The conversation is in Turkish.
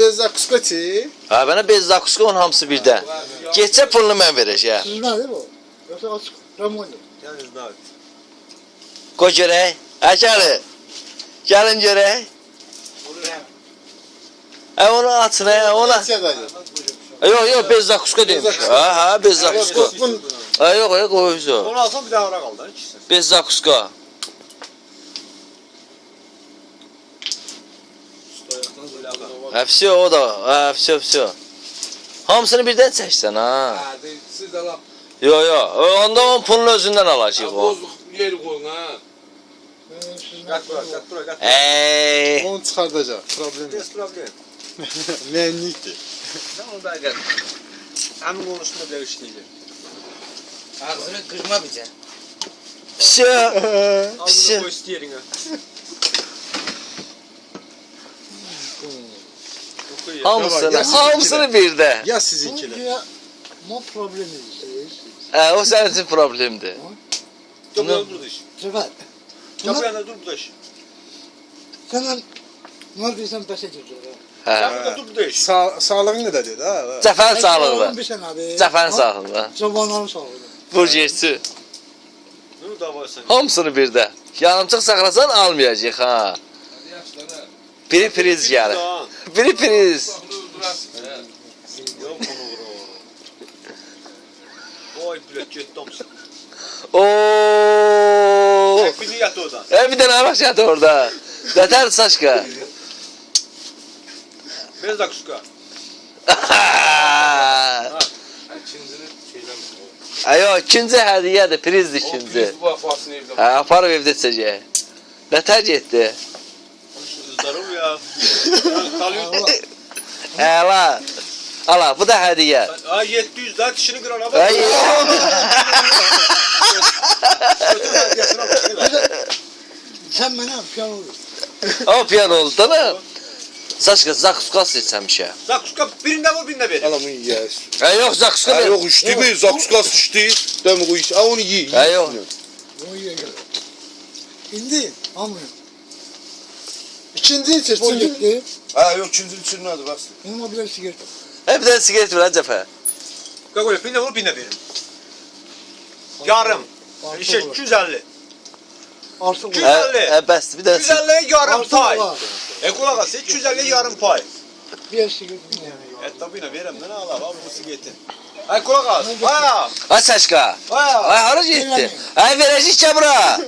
Bezzakuskati. Ha, bana bez zakuska onun hamısı birden. Geçse pulunu mən verəcəm. Siz ne değil mi o? Yoksa açık. Ramon'da. Yalnız David. Qoy görək. Əgəli. Gəlin görək. Onu açın, ona. Yok, bez zakuska demiş. Ha, bez zakuska. Yok, koyuyoruz o. Onu alsam bir daha ara kaldı. İkisi. Bez zakuska. Hepsi o da. Hepsi. Hamısını birden çəksən ha. Siz de laf. Yok. Onda onun pulunu özündən alacaq o. Bozuk yeri koyun ha. Kat bura, kat. Onu çıxardacaq. Problem Test problem. Mənlikdir. Ne oldu Aydın? Emin konusunda bir işleyecek. Ağzını kırma bize. Pisi. Ağzını koy isteyerine. Hamısını birdə. Ya sizinkiler. Ya mo problemi. O sənin üçün problemdir. Kapıya dur iş. Sefer. Kapıya dur bu da iş. Sen ne diyorsan pes ediyorsun. Kapıya dur bu da iş. Sağlığın ne dedi ha? Cəfər sağlıqlı. Bir sene abi. Cəfər sağlıqlı. Zamanların sağlığı. Vur geçsin. Ne dava sen? Hamısını birdə. Yarımçıq saxlasan almayacaq ha. Biri priz gəlir. Biri priz. Yok onu vur o. Oy bilet gitti omsun. Oo. Birini yat oradan. Bir dənə bax yatır orada. Nətər Saşka? Bez de kuska. Ayo, ikinci hədiyyədir, prizdir ikinci. Aparıb evdə içəcək. Nətər getdi? Zdorov ya. Kalıyor. Əla. Ala, bu da hədiyyə. Ay 700 daha dişini kırana bak. Ay. Sen bana piyano olur. O piyano oldu da mı? Saşka, zakuska seçəmişə. Zakuska birinde vur birinde ver. Alamın yiyəs. Yox, zakuska ver. Yok içti mi? Zakuskas içti. Demi koy iç. Onu yiy. Yox. O iyi gel. İndi. Almıyor. İkinciyi seç. O gitti. Ha yok ikincinin içinde hadi bas. Benim o bir sigaret. Bir dənə sigaret ver, Cəfər. Kakoya birinde vur birinde verin. Yarım. İşte 250. Artık o. 250. Bəsdir, bir dənə 250 yarım Artık pay. var. Kulak as 250 yarım pay. Bir sigaret. Tabii ne verem ne ala abi bu sigaretin. Ay kulak as. Ay. Ay Saşka. Ay. Ay hara getdi? Ay verəcək ki bura.